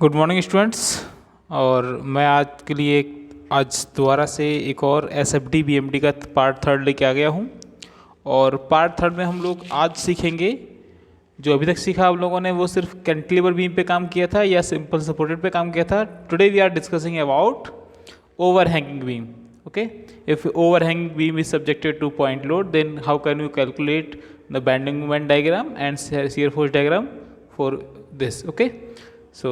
Good morning students. और मैं आज के लिए आज दोबारा से एक और SFD BMD का पार्ट थर्ड लेके आ गया हूँ। और पार्ट थर्ड में हम लोग आज सीखेंगे, जो अभी तक सीखा आप लोगों ने वो सिर्फ कैंटिलीवर बीम पे काम किया था या सिंपल सपोर्टेड पे काम किया था। Today we are discussing about overhanging beam. Okay, if overhanging beam is subjected to point load, then how can you calculate the bending moment diagram and shear force diagram for this. Okay, so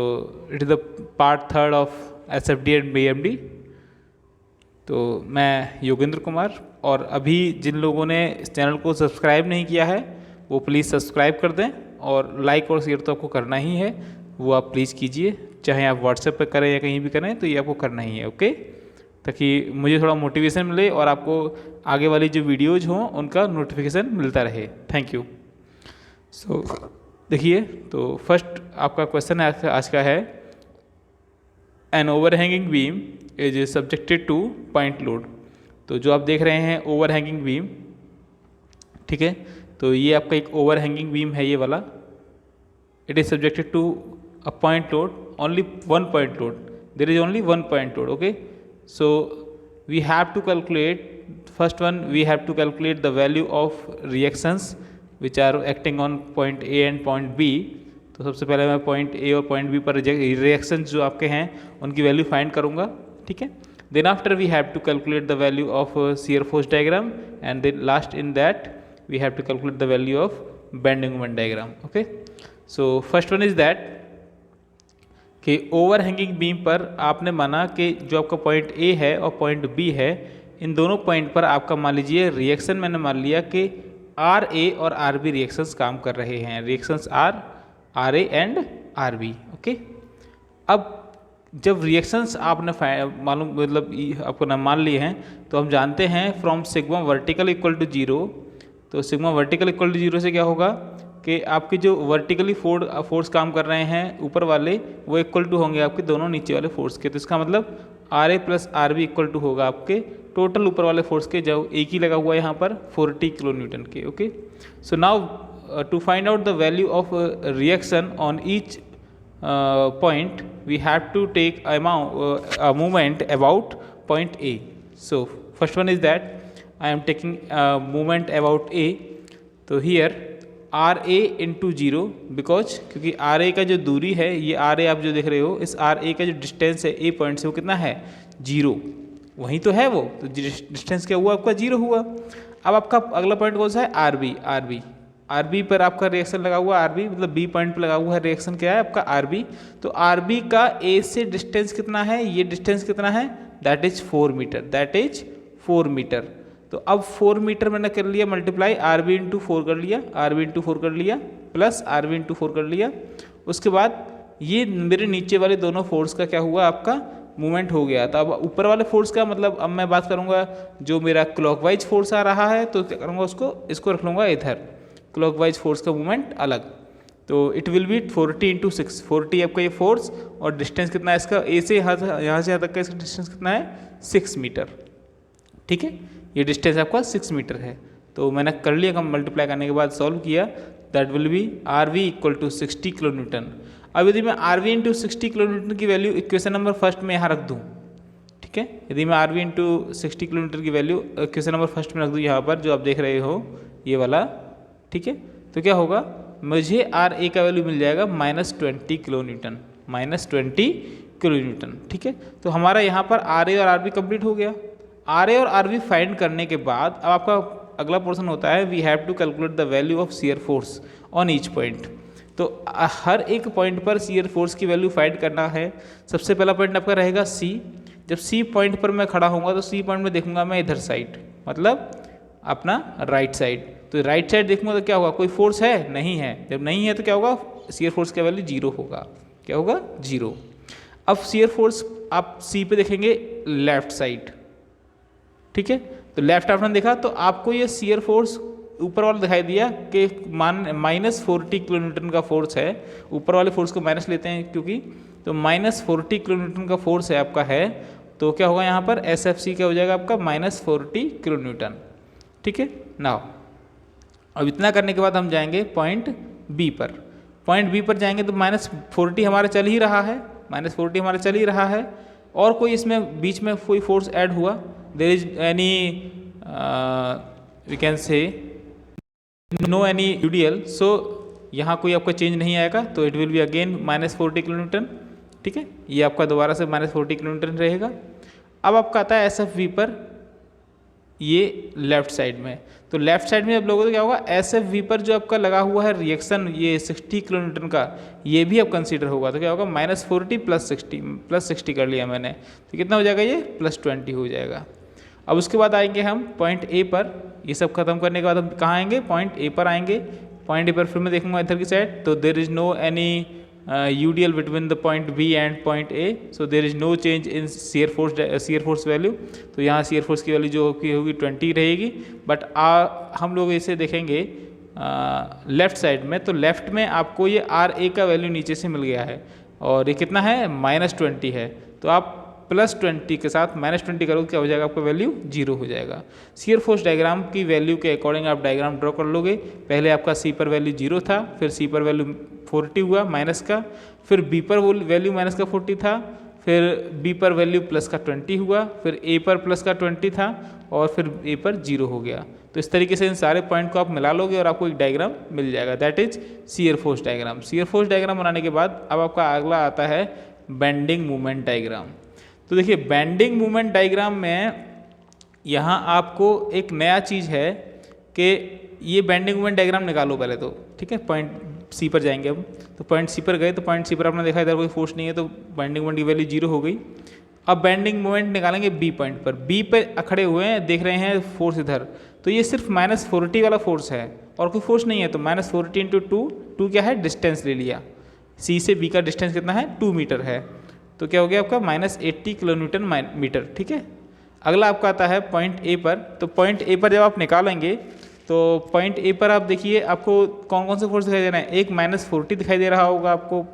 it is the part third of SFD and BMD. तो मैं योगेंद्र कुमार, और अभी जिन लोगों ने इस channel को subscribe नहीं किया है वो प्लीज़ सब्सक्राइब कर दें, और लाइक और शेयर तो आपको करना ही है, वो आप प्लीज़ कीजिए, चाहे आप व्हाट्सएप पर करें या कहीं भी करें, तो ये आपको करना ही है। ओके, ताकि मुझे थोड़ा मोटिवेशन मिले और आपको आगे वाली जो वीडियोज़ हों उनका नोटिफिकेशन मिलता रहे। Thank you. सो देखिए, तो फर्स्ट आपका क्वेश्चन आज का है, an overhanging beam is subjected to point load. तो जो आप देख रहे हैं ओवरहैंगिंग बीम, ठीक है, तो ये आपका एक ओवरहैंगिंग बीम है, ये वाला। It is subjected to a point load, only one point load, there is only one point load. Okay, so we have to calculate, first one we have to calculate the value of reactions which are acting on point A and point B. तो सबसे पहले मैं point A और point B पर reactions जो आपके हैं उनकी वैल्यू फाइंड करूँगा, ठीक है। then after we have to calculate the value of shear force diagram, and then last in that we have to calculate the value of bending moment diagram. okay, so first one is that कि overhanging beam पर आपने माना कि जो आपका point A है और point B है, इन दोनों पॉइंट पर आपका मान लीजिए रिएक्शन, मैंने मान लिया कि आर ए और आर बी रिएक्शंस काम कर रहे हैं, reactions R A and R B. Okay, अब जब रिएक्शंस आपने मालूम मतलब आपको ना मान लिए हैं, तो हम जानते हैं from sigma vertical equal to zero. तो sigma vertical equal to zero से क्या होगा कि आपके जो वर्टिकली फोर्स काम कर रहे हैं ऊपर वाले, वो इक्वल टू होंगे आपके दोनों नीचे वाले फोर्स के। तो इसका मतलब R A plus R B equal to होगा आपके टोटल ऊपर वाले फोर्स के, जो एक ही लगा हुआ है यहाँ पर 40 किलो न्यूटन के। Okay, so now to find out the value of reaction on each point we have to take a movement about point A. So first one is that I am taking movement about A. तो here R A into zero, because क्योंकि R A का जो दूरी है, ये R A आप जो देख रहे हो, इस आर ए का जो डिस्टेंस है ए पॉइंट से, वो कितना है? जीरो। वहीं तो है वो, तो डिस्टेंस क्या हुआ आपका? जीरो हुआ। अब आपका अगला पॉइंट कौन सा है? R B. आर बी पर आपका रिएक्शन लगा हुआ, आर बी मतलब बी पॉइंट पर लगा हुआ है रिएक्शन, क्या है आपका? R B. तो आर बी का ए से डिस्टेंस कितना है? ये डिस्टेंस कितना है? That is 4 metre, that is 4 metre. तो अब 4 मीटर मैंने कर लिया मल्टीप्लाई, आर बी इंटू 4 कर लिया, आर बी इंटू 4 कर लिया, प्लस आर बी इंटू 4 कर लिया। उसके बाद ये मेरे नीचे वाले दोनों फोर्स का क्या हुआ? आपका मूवमेंट हो गया। तो अब ऊपर वाले फोर्स का मतलब, अब मैं बात करूंगा जो मेरा क्लॉकवाइज फोर्स आ रहा है, तो क्या करूँगा उसको, इसको रख लूँगा इधर, क्लॉकवाइज फोर्स का मूवमेंट अलग। तो इट विल बी 40 इंटू 6, 40 आपका ये फोर्स, और डिस्टेंस कितना है इसका? ए से यहाँ से यहाँ तक का इसका डिस्टेंस कितना है? 6 मीटर। ठीक है, ये डिस्टेंस आपका 6 मीटर है। तो मैंने कर लिया, मल्टीप्लाई करने के बाद सॉल्व किया, that will be R V equal to 60 kilo newton. अब यदि मैं R V into 60 kilo newton की वैल्यू इक्वेशन नंबर फर्स्ट में यहाँ रख दूँ, ठीक है, यदि मैं R V into 60 kilo newton की वैल्यू इक्वेशन नंबर फर्स्ट में रख दूँ, यहाँ पर जो आप देख रहे हो ये वाला, ठीक है, तो क्या होगा? मुझे आर ए का वैल्यू मिल जाएगा -20 किलो न्यूटन, -20 किलो न्यूटन। ठीक है, तो हमारा यहाँ पर आर ए और आर बी कंप्लीट हो गया। आर ए और आर बी फाइंड करने के बाद अब आपका अगला पोर्शन होता है, we have to calculate the value of shear force on each point. तो हर एक पॉइंट पर शियर फोर्स की वैल्यू फाइंड करना है। सबसे पहला पॉइंट आपका रहेगा सी। जब सी पॉइंट पर मैं खड़ा होऊंगा, तो सी पॉइंट में देखूंगा मैं इधर साइड, मतलब अपना राइट साइड। तो राइट साइड देखूंगा तो क्या होगा? कोई फोर्स है? नहीं है। जब नहीं है तो क्या होगा? शियर फोर्स का वैल्यू 0 होगा। क्या होगा? 0। अब शियर फोर्स आप सी पे देखेंगे लेफ्ट साइड, ठीक है, तो लेफ्ट आपने देखा तो आपको ये शियर फोर्स ऊपर वाला दिखाई दिया कि -40 किलो न्यूटन का फोर्स है। ऊपर वाले फोर्स को माइनस लेते हैं क्योंकि, तो -40 किलो न्यूटन का फोर्स है आपका है, तो क्या होगा यहाँ पर? एस एफ सी क्या हो जाएगा आपका? -40 किलो न्यूटन। ठीक है, नाउ अब इतना करने के बाद हम जाएंगे पॉइंट बी पर। पॉइंट बी पर जाएंगे तो -40 हमारा चल ही रहा है, -40 हमारा चल ही रहा है, और कोई इसमें बीच में कोई फोर्स ऐड हुआ, there is any we can say no any UDL, so यहाँ कोई आपका चेंज नहीं आएगा, तो it will be again -40 kilonewton. ठीक है, ये आपका दोबारा से -40 किलोन्यूटन रहेगा। अब आपका आता है SFV पर, ये लेफ्ट साइड में, तो लेफ्ट साइड में आप लोगों को क्या होगा, SFV पर जो आपका लगा हुआ है रिएक्शन ये 60 किलोन्यूटन का, ये भी अब कंसीडर होगा, तो क्या होगा -40 + 60 कर लिया मैंने, तो कितना हो जाएगा ये +20 हो जाएगा। अब उसके बाद आएंगे हम पॉइंट A पर, ये सब खत्म करने के बाद हम कहाँ आएंगे, पॉइंट A पर आएंगे। पॉइंट A पर फिर मैं देखूंगा इधर की साइड, तो there is no any UDL between the point B and point A, so there is no change in shear force value, तो यहाँ shear force की वैल्यू जो होगी 20 रहेगी। बट हम लोग इसे देखेंगे लेफ्ट साइड में, तो लेफ्ट में आपको ये RA का वैल्यू नीचे से मिल गया है, और ये कितना है -20 है, तो आप +20 के साथ -20 करोगे, क्या हो जाएगा आपका वैल्यू 0 हो जाएगा। शियर फोर्स डायग्राम की वैल्यू के अकॉर्डिंग आप डायग्राम ड्रॉ कर लोगे। पहले आपका C पर वैल्यू 0 था, फिर C पर वैल्यू 40 हुआ माइनस का, फिर B पर वैल्यू माइनस का 40 था, फिर B पर वैल्यू प्लस का 20 हुआ, फिर A पर प्लस का 20 था, और फिर A पर 0 हो गया। तो इस तरीके से इन सारे पॉइंट को आप मिला लोगे और आपको एक डायग्राम मिल जाएगा, that is shear force diagram. Shear force diagram बनाने के बाद अब आपका अगला आता है बेंडिंग मोमेंट डायग्राम। तो देखिए बेंडिंग मोमेंट डायग्राम में यहाँ आपको एक नया चीज़ है कि ये बेंडिंग मोमेंट डायग्राम निकालो पहले तो, ठीक है। पॉइंट C पर जाएंगे अब, तो पॉइंट C पर गए, तो पॉइंट C पर आपने देखा इधर कोई फोर्स नहीं है, तो बेंडिंग मोमेंट की वैल्यू 0 हो गई। अब बेंडिंग मोमेंट निकालेंगे B पॉइंट पर, B पे अखड़े हुए हैं, देख रहे हैं फोर्स इधर, तो ये सिर्फ -40 वाला फोर्स है और कोई फोर्स नहीं है, तो -40 × 2 क्या है, डिस्टेंस ले लिया, C से B का डिस्टेंस कितना है 2 मीटर है, तो क्या हो गया आपका -80 किलोन्यूटन मीटर, ठीक है। अगला आपका आता है पॉइंट A पर, तो पॉइंट A पर जब आप निकालेंगे तो पॉइंट A पर आप देखिए आपको कौन कौन से फोर्स दिखाई दे रहे हैं, एक -40 दिखाई दे रहा होगा आपको,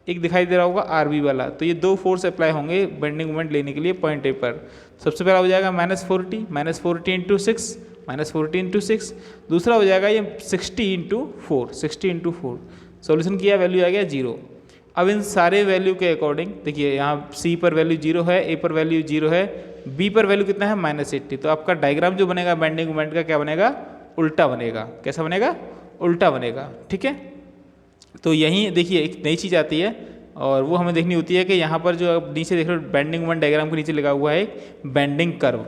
एक दिखाई दे रहा होगा RB वाला, तो ये 2 फोर्स अप्लाई होंगे बेंडिंग मोमेंट लेने के लिए पॉइंट A पर। सबसे पहला हो जाएगा -40 × 6, -40 × 6, दूसरा हो जाएगा ये 60 × 4, 60 × 4, सॉल्यूशन किया वैल्यू आ गया 0। अब इन सारे वैल्यू के अकॉर्डिंग देखिए यहाँ C पर वैल्यू 0 है, A पर वैल्यू 0 है, B पर वैल्यू कितना है -80, तो आपका डायग्राम जो बनेगा बेंडिंग मोमेंट का क्या बनेगा, उल्टा बनेगा। कैसा बनेगा, उल्टा बनेगा, ठीक है। तो यहीं देखिए एक नई चीज़ आती है और वो हमें देखनी होती है कि यहाँ पर जो आप नीचे देख रहे हो बेंडिंग मोमेंट डायग्राम के नीचे लगा हुआ है बेंडिंग कर्व,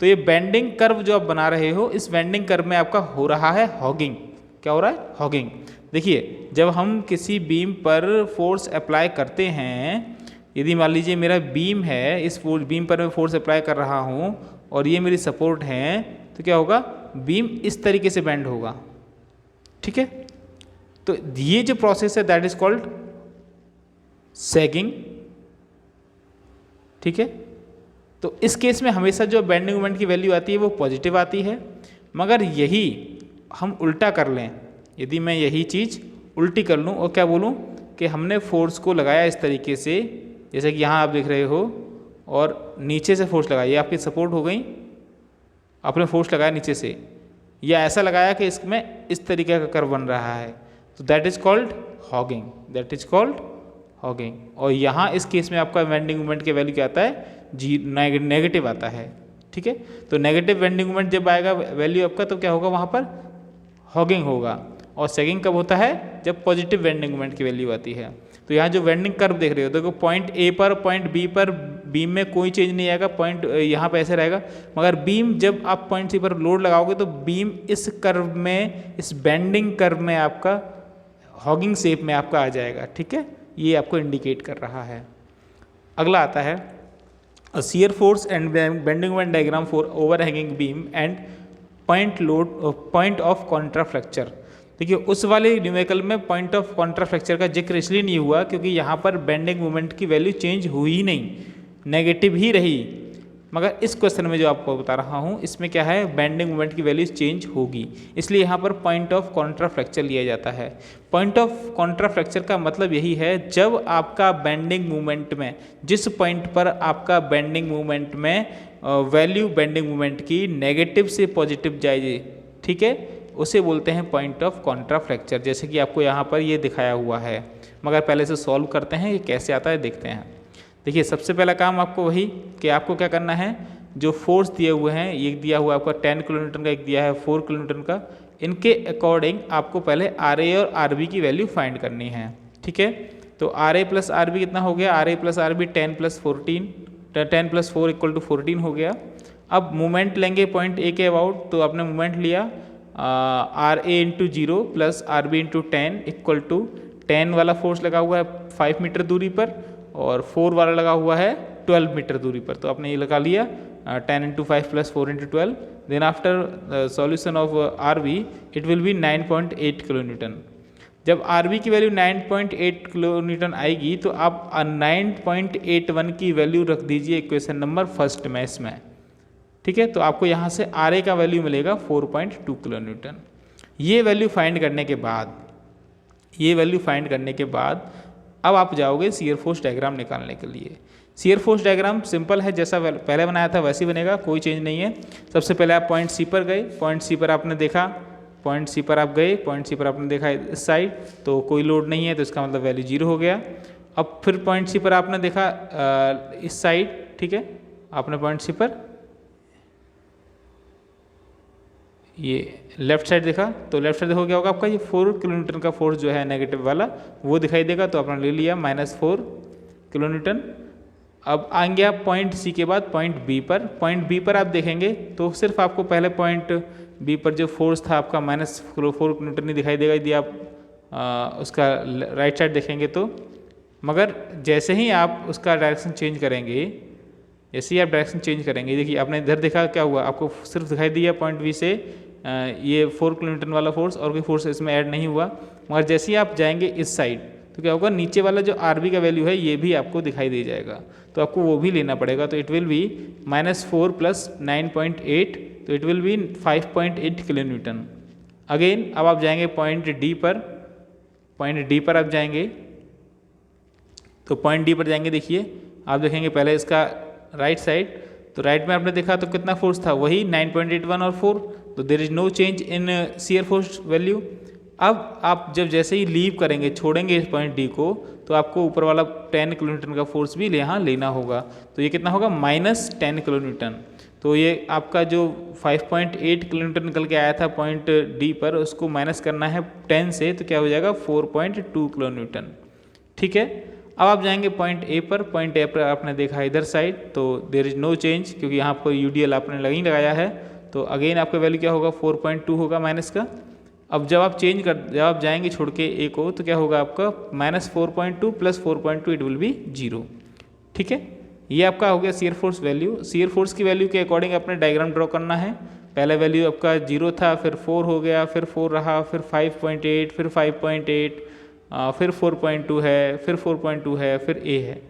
तो ये बेंडिंग कर्व जो आप बना रहे हो, इस बेंडिंग कर्व में आपका हो रहा है हॉगिंग। क्या हो रहा है, हॉगिंग। देखिए जब हम किसी बीम पर फोर्स अप्लाई करते हैं, यदि मान लीजिए मेरा बीम है, इस बीम पर मैं फोर्स अप्लाई कर रहा हूँ और ये मेरी सपोर्ट है, तो क्या होगा, बीम इस तरीके से बेंड होगा, ठीक है। तो ये जो प्रोसेस है दैट इज कॉल्ड सैगिंग, ठीक है। तो इस केस में हमेशा जो बेंडिंग मोमेंट की वैल्यू आती है वो पॉजिटिव आती है, मगर यही हम उल्टा कर लें, यदि मैं यही चीज़ उल्टी कर लूँ और क्या बोलूँ कि हमने फोर्स को लगाया इस तरीके से, जैसे कि यहाँ आप देख रहे हो, और नीचे से फोर्स लगाया, ये आपकी सपोर्ट हो गई, आपने फोर्स लगाया नीचे से, या ऐसा लगाया कि इसमें इस तरीके का कर्व बन रहा है, तो that is called hugging, that is called hugging. और यहाँ इस केस में आपका बेंडिंग मोमेंट की वैल्यू क्या आता है, नेगेटिव आता है, ठीक है। तो नेगेटिव बेंडिंग मोमेंट जब आएगा वैल्यू आपका, तो क्या होगा, वहाँ पर हॉगिंग होगा। और सेगिंग कब होता है, जब पॉजिटिव बेंडिंग मोमेंट की वैल्यू आती है। तो यहाँ जो बेंडिंग कर्व देख रहे हो, देखो पॉइंट A पर पॉइंट B पर बीम में कोई चेंज नहीं आएगा, पॉइंट यहाँ पे ऐसे रहेगा, मगर बीम जब आप पॉइंट C पर लोड लगाओगे तो बीम इस कर्व में, इस बेंडिंग कर्व में आपका हॉगिंग शेप में आपका आ जाएगा, ठीक है। ये आपको इंडिकेट कर रहा है। अगला आता है shear force and bending moment diagram for overhanging beam and point of Contra fracture. देखिए उस वाले न्यूमेरिकल में पॉइंट ऑफ कॉन्ट्रा फ्रैक्चर का जिक्र इसलिए नहीं हुआ क्योंकि यहाँ पर बेंडिंग मोमेंट की वैल्यू चेंज हुई ही नहीं, नेगेटिव ही रही, मगर इस क्वेश्चन में जो आपको बता रहा हूँ इसमें क्या है, बेंडिंग मोमेंट की वैल्यू चेंज होगी, इसलिए यहाँ पर पॉइंट ऑफ कॉन्ट्रा फ्रैक्चर लिया जाता है। पॉइंट ऑफ कॉन्ट्रा फ्रैक्चर का मतलब यही है, जब आपका बेंडिंग मोमेंट में, जिस पॉइंट पर आपका बेंडिंग मोमेंट में वैल्यू बेंडिंग मोमेंट की नेगेटिव से पॉजिटिव जाएगी, ठीक है, उसे बोलते हैं पॉइंट ऑफ कॉन्ट्रा फ्रैक्चर। जैसे कि आपको यहाँ पर ये दिखाया हुआ है मगर पहले से सॉल्व करते हैं, ये कैसे आता है देखते हैं। देखिए सबसे पहला काम आपको वही कि आपको क्या करना है, जो फोर्स दिए हुए हैं, ये दिया हुआ आपका 10 किलोमीटर का, एक दिया है 4 किलोमीटर का, इनके अकॉर्डिंग आपको पहले आर ए और आर बी की वैल्यू फाइंड करनी है। ठीक है, तो R A plus R B कितना हो गया, R A plus R B 10 plus 14, 10 plus 4 equal to 14 हो गया। अब मोमेंट लेंगे पॉइंट ए के अबाउट, तो आपने मोमेंट लिया R A into 0 plus R B into 10 equal to 10 वाला फोर्स लगा हुआ है 5 मीटर दूरी पर और 4 वाला लगा हुआ है 12 मीटर दूरी पर, तो आपने ये लगा लिया 10 into 5 plus 4 into 12। Then after solution of R B it will be 9.8 kilo newton. जब आर बी की वैल्यू 9.8 किलो न्यूटन आएगी तो आप 9.81 की वैल्यू रख दीजिए इक्वेशन नंबर फर्स्ट में इसमें। ठीक है, तो आपको यहाँ से आर ए का वैल्यू मिलेगा 4.2 किलो न्यूटन। ये वैल्यू फाइंड करने के बाद अब आप जाओगे शियर फोर्स डायग्राम निकालने के लिए। शियर फोर्स डायग्राम सिंपल है, जैसा पहले बनाया था वैसे ही बनेगा, कोई चेंज नहीं है। सबसे पहले आप पॉइंट सी पर गए, पॉइंट सी पर आपने देखा, पॉइंट सी पर आप गए, पॉइंट सी पर आपने देखा इस साइड तो कोई लोड नहीं है, तो इसका मतलब वैल्यू 0 हो गया। अब फिर पॉइंट सी पर आपने देखा इस साइड, ठीक है, आपने पॉइंट सी पर ये लेफ्ट साइड देखा, तो लेफ्ट साइड देखो क्या होगा आपका, ये 4 किलो न्यूटन का फोर्स जो है नेगेटिव वाला वो दिखाई देगा, तो आपने ले लिया -4 किलो न्यूटन। अब आएंगे आप पॉइंट सी के बाद पॉइंट बी पर। पॉइंट बी पर आप देखेंगे तो सिर्फ आपको पहले पॉइंट बी पर जो फोर्स था आपका -4 किलो न्यूटन ही दिखाई देगा यदि आप उसका राइट साइड देखेंगे तो। मगर जैसे ही आप उसका डायरेक्शन चेंज करेंगे, जैसे ही आप डायरेक्शन चेंज करेंगे, देखिए आपने इधर देखा क्या हुआ, आपको सिर्फ दिखाई दिया पॉइंट बी से ये 4 किलो न्यूटन वाला फोर्स और कोई फोर्स इसमें ऐड नहीं हुआ। मगर जैसे ही आप जाएंगे इस साइड तो क्या होगा, नीचे वाला जो आर बी का वैल्यू है ये भी आपको दिखाई दे जाएगा, तो आपको वो भी लेना पड़ेगा। तो इट विल बी -4 प्लस 9.8, तो it will B 5.8 kilo Newton. Again अब आप जाएंगे पॉइंट डी पर, पॉइंट डी पर आप जाएंगे, तो पॉइंट डी पर जाएंगे, देखिए आप देखेंगे पहले इसका राइट साइड, तो राइट में आपने देखा तो कितना फोर्स था, वही 9.81 और 4, तो there is no change in shear force value. अब आप जब जैसे ही लीव करेंगे, छोड़ेंगे इस पॉइंट डी को, तो आपको ऊपर वाला 10 किलो न्यूटन का फोर्स भी यहाँ लेना होगा, तो ये कितना होगा -10 किलो न्यूटन। तो ये आपका जो 5.8 किलो न्यूटन निकल के आया था पॉइंट डी पर, उसको माइनस करना है 10 से, तो क्या हो जाएगा 4.2 किलो न्यूटन। ठीक है, अब आप जाएंगे पॉइंट ए पर, पॉइंट ए पर आपने देखा इधर साइड, तो देर इज नो चेंज क्योंकि यहाँ पर यूडीएल आपने नहीं लगाया है, तो अगेन आपका वैल्यू क्या होगा 4.2 होगा माइनस का। अब जब आप जाएंगे छोड़ के ए को, तो क्या होगा आपका -4.2 प्लस 4.2 इट विल बी 0। ठीक है, ये आपका हो गया shear force value. Shear force की वैल्यू के अकॉर्डिंग अपने डायग्राम ड्रॉ करना है। पहला वैल्यू आपका 0 था, फिर 4 हो गया, फिर 4 रहा, फिर 5.8, फिर 5.8, फिर 4.2 है, फिर 4.2 है, फिर ए है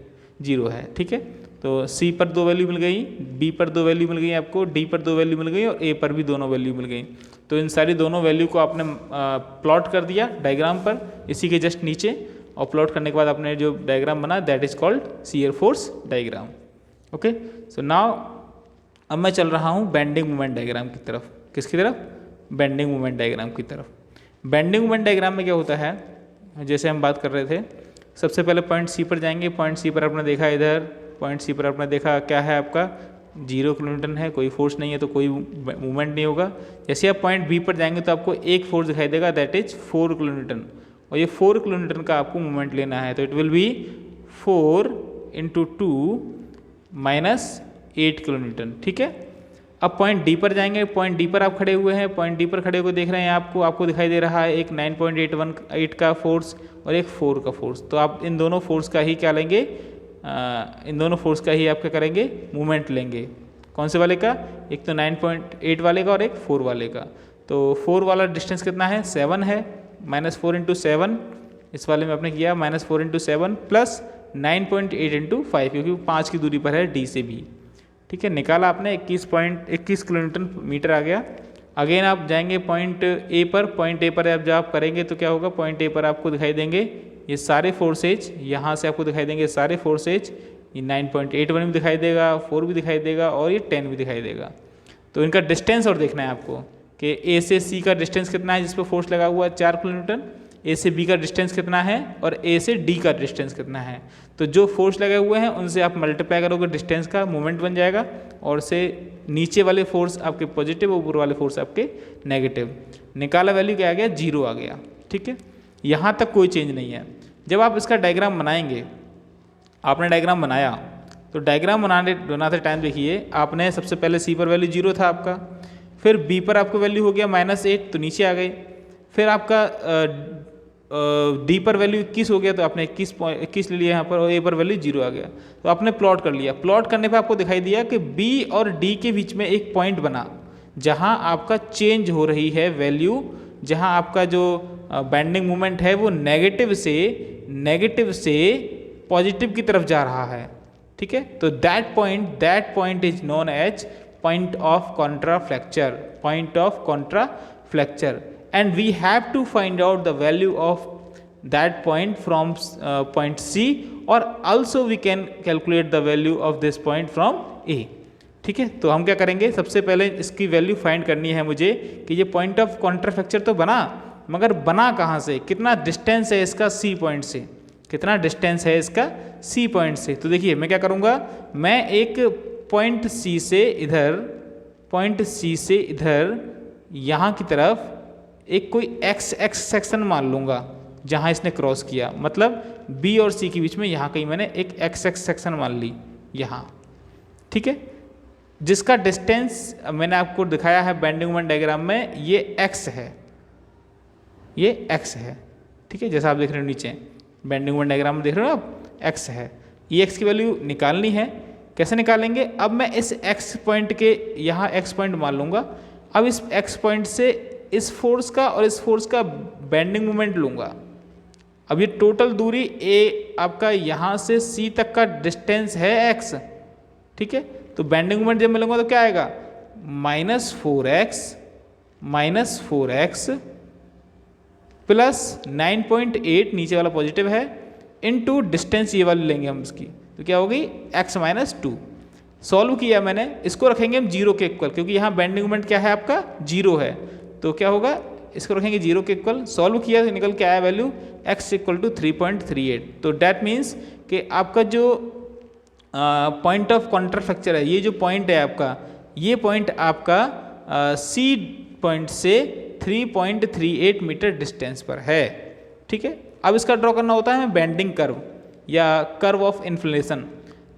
0 है। ठीक है, तो सी पर 2 वैल्यू मिल गई, बी पर 2 वैल्यू मिल गई आपको, डी पर 2 वैल्यू मिल गई और ए पर भी दोनों वैल्यू मिल गई। तो इन सारी दोनों वैल्यू को आपने प्लॉट कर दिया डायग्राम पर, इसी के जस्ट नीचे, और प्लॉट करने के बाद आपने जो डायग्राम बना that is called shear force diagram. Okay, so now अब मैं चल रहा हूँ बेंडिंग मोमेंट डायग्राम की तरफ। किसकी तरफ? बेंडिंग मोमेंट डायग्राम की तरफ। बेंडिंग मोमेंट डायग्राम में क्या होता है, जैसे हम बात कर रहे थे, सबसे पहले पॉइंट सी पर जाएंगे, पॉइंट सी पर आपने देखा इधर, पॉइंट सी पर आपने देखा क्या है आपका 0 किलो न्यूटन है, कोई फोर्स नहीं है तो कोई मूवमेंट नहीं होगा। जैसे आप पॉइंट बी पर जाएंगे तो आपको एक फोर्स दिखाई देगा दैट इज 4 किलो न्यूटन, और ये 4 किलो न्यूटन का आपको मूवमेंट लेना है, तो it will B 4 × 2 - 8 kilo Newton. ठीक है, अब पॉइंट डी पर जाएंगे, पॉइंट डी पर आप खड़े हुए हैं, पॉइंट डी पर खड़े होकर देख रहे हैं आपको दिखाई दे रहा है एक 9.81 का फोर्स और एक 4 का फोर्स। तो आप इन दोनों फोर्स का ही क्या लेंगे, इन दोनों फोर्स का ही आप क्या करेंगे, मूवमेंट लेंगे। कौन से वाले का? एक तो 9.8 वाले का और एक 4 वाले का। तो 4 वाला डिस्टेंस कितना है, 7 है, -4 × 7 इस वाले में आपने किया, -4 × 7 प्लस 9.8 × 5 क्योंकि 5 की दूरी पर है डी से बी। ठीक है, निकाला आपने 21 किलो न्यूटन मीटर आ गया। अगेन आप जाएंगे पॉइंट ए पर, पॉइंट ए पर आप जब आप करेंगे तो क्या होगा, पॉइंट ए पर आपको दिखाई देंगे ये सारे फोर्सेज, यहाँ से आपको दिखाई देंगे सारे फोर्सेज, ये 9.81 भी दिखाई देगा, 4 भी दिखाई देगा और ये 10 भी दिखाई देगा। तो इनका डिस्टेंस और देखना है आपको कि ए से सी का डिस्टेंस कितना है जिस पर फोर्स लगा हुआ है 4 किलो न्यूटन, ए से बी का डिस्टेंस कितना है और ए से डी का डिस्टेंस कितना है। तो जो फोर्स लगे हुए हैं उनसे आप मल्टीप्लाई करोगे, डिस्टेंस का मोमेंट बन जाएगा, और से नीचे वाले फोर्स आपके पॉजिटिव, ऊपर वाले फोर्स आपके नेगेटिव। निकाला वैल्यू क्या आ गया, 0 आ गया। ठीक है, यहाँ तक कोई चेंज नहीं है। जब आप इसका डायग्राम बनाएंगे, आपने डायग्राम बनाया तो डायग्राम बनाते टाइम देखिए, आपने सबसे पहले सी पर वैल्यू 0 था आपका, फिर बी पर आपको वैल्यू हो गया -8 तो नीचे आ गई, फिर आपका डी पर वैल्यू 21 हो गया तो आपने 21 ले लिया यहाँ पर, और ए पर वैल्यू 0 आ गया। तो आपने प्लॉट कर लिया। प्लॉट करने पे आपको दिखाई दिया कि बी और डी के बीच में एक पॉइंट बना जहाँ आपका चेंज हो रही है वैल्यू, जहाँ आपका जो बेंडिंग मोमेंट है वो नेगेटिव से पॉजिटिव की तरफ जा रहा है। ठीक है, तो that point is known as point of contraflexure, and we have to find out the value of that point from point C, or also we can calculate the value of this point from A। ठीक है, तो हम क्या करेंगे, सबसे पहले इसकी value find करनी है मुझे कि ये पॉइंट ऑफ कॉन्ट्राफ्लेक्चर तो बना, मगर बना कहाँ से, कितना डिस्टेंस है इसका C पॉइंट से, कितना डिस्टेंस है इसका C पॉइंट से। तो देखिए मैं क्या करूँगा, मैं एक पॉइंट C से इधर यहाँ की तरफ एक कोई x सेक्शन मान लूँगा जहाँ इसने क्रॉस किया, मतलब B और C के बीच में यहाँ कहीं मैंने एक x सेक्शन मान ली यहाँ। ठीक है, जिसका डिस्टेंस मैंने आपको दिखाया है बेंडिंग मोमेंट डायग्राम में, ये x है, ये x है। ठीक है, जैसा आप देख रहे हो नीचे बेंडिंग मोमेंट डायग्राम में देख रहे हो आप, x है। ये x की वैल्यू निकालनी है। कैसे निकालेंगे, अब मैं इस x पॉइंट के यहाँ x पॉइंट मान लूँगा। अब इस x पॉइंट से इस फोर्स का और इस फोर्स का बेंडिंग मोमेंट लूँगा। अब ये टोटल दूरी a आपका यहाँ से C तक का डिस्टेंस है x। ठीक है, तो बेंडिंग मोमेंट जब मैं लूँगा तो क्या आएगा, -4x प्लस 9.8 नीचे वाला पॉजिटिव है, इनटू डिस्टेंस ये वाली लेंगे हम इसकी, तो क्या होगी x - 2। सॉल्व किया मैंने, इसको रखेंगे हम 0 के इक्वल, क्योंकि यहाँ बेंडिंग मोमेंट क्या है आपका 0 है, तो क्या होगा, इसको रखेंगे 0 के इक्वल। सॉल्व किया तो निकल के आया वैल्यू x = 3.38। तो डैट मीन्स कि आपका जो पॉइंट ऑफ कॉन्ट्राफ्लेक्चर है, ये जो पॉइंट है आपका, ये पॉइंट आपका C पॉइंट से 3.38 मीटर डिस्टेंस पर है। ठीक है, अब इसका ड्रॉ करना होता है बेंडिंग कर्व या कर्व ऑफ इन्फ्लेशन।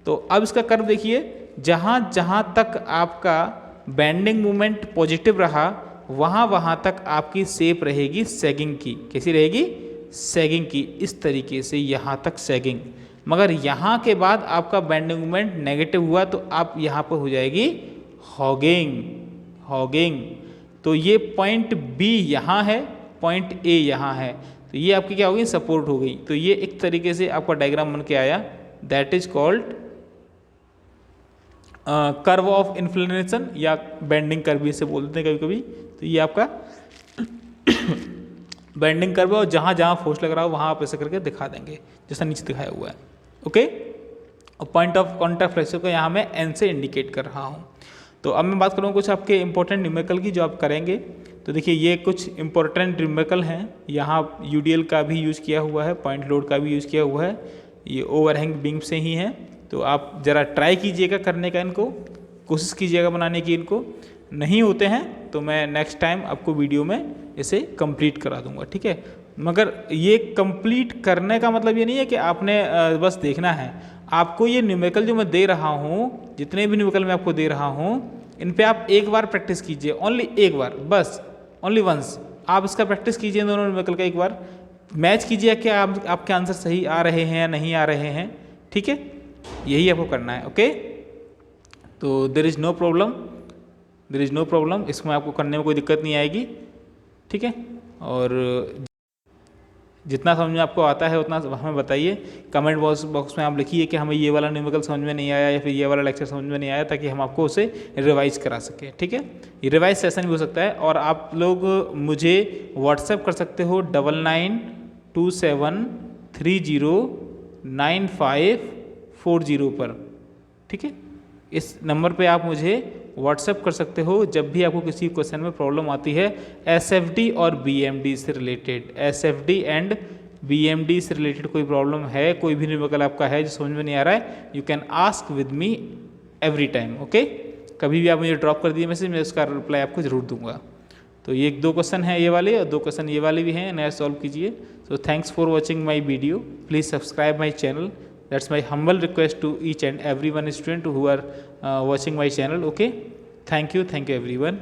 तो अब इसका कर्व देखिए, जहाँ जहाँ तक आपका बेंडिंग मोमेंट पॉजिटिव रहा, वहाँ तक आपकी शेप रहेगी सैगिंग की। कैसी रहेगी, सैगिंग की, इस तरीके से यहाँ तक सैगिंग। मगर यहाँ के बाद आपका बेंडिंग मोमेंट नेगेटिव हुआ तो आप यहाँ पर हो जाएगी हॉगिंग। तो ये पॉइंट B यहाँ है, पॉइंट A यहाँ है, तो ये आपकी क्या हो गई, सपोर्ट हो गई। तो ये एक तरीके से आपका डायग्राम बन के आया, that is called curve of inflation या बेंडिंग कर्व इसे बोलते हैं कभी कभी। तो ये आपका बेंडिंग कर्व है, और जहाँ जहाँ फोर्स लग रहा हो वहाँ आप ऐसे करके दिखा देंगे जैसा नीचे दिखाया हुआ है। ओके, और पॉइंट ऑफ कॉन्ट्राफ्लेक्शन को यहाँ मैं N से इंडिकेट कर रहा हूँ। तो अब मैं बात करूँगा कुछ आपके इंपॉर्टेंट न्यूमेरिकल की जो आप करेंगे। तो देखिए ये कुछ इंपॉर्टेंट न्यूमेरिकल हैं, यहाँ UDL का भी यूज़ किया हुआ है, पॉइंट लोड का भी यूज़ किया हुआ है, ये ओवरहैंग बीम से ही है। तो आप ज़रा ट्राई कीजिएगा करने का, इनको कोशिश कीजिएगा बनाने की। इनको नहीं होते हैं तो मैं नेक्स्ट टाइम आपको वीडियो में इसे कंप्लीट करा दूंगा। ठीक है, मगर ये कंप्लीट करने का मतलब ये नहीं है कि आपने बस देखना है। आपको ये न्यूमेरिकल जो मैं दे रहा हूँ, जितने भी न्यूमेरिकल मैं आपको दे रहा हूँ, इन पे आप एक बार प्रैक्टिस कीजिए, ओनली एक बार, बस ओनली वंस आप इसका प्रैक्टिस कीजिए। दोनों न्यूमेरिकल का एक बार मैच कीजिए कि आपके आंसर सही आ रहे हैं या नहीं आ रहे हैं। ठीक है, यही आपको करना है। ओके, तो देयर इज़ नो प्रॉब्लम, इसमें आपको करने में कोई दिक्कत नहीं आएगी। ठीक है, और जितना समझ में आपको आता है उतना हमें बताइए। कमेंट बॉक्स में आप लिखिए कि हमें ये वाला न्यूमेरिकल समझ में नहीं आया या फिर ये वाला लेक्चर समझ में नहीं आया, ताकि हम आपको उसे रिवाइज करा सकें। ठीक है, ये रिवाइज सेशन भी हो सकता है, और आप लोग मुझे व्हाट्सएप कर सकते हो 9927309540 पर। ठीक है, इस नंबर पे आप मुझे व्हाट्सएप कर सकते हो जब भी आपको किसी क्वेश्चन में प्रॉब्लम आती है एसएफडी और बीएमडी से रिलेटेड। एसएफडी एंड बीएमडी से रिलेटेड कोई प्रॉब्लम है, कोई भी न्यूमेरिकल आपका है जो समझ में नहीं आ रहा है, you can ask with me every time. Okay, कभी भी आप मुझे ड्रॉप कर दिए मैसेज, मैं उसका रिप्लाई आपको जरूर दूंगा। तो ये 2 क्वेश्चन हैं ये वाले, और 2 क्वेश्चन ये वाले भी हैं, नया सॉल्व कीजिए। So thanks for watching my video, please subscribe my channel. That's my humble request to each and every one student who are watching my channel. Okay, thank you everyone.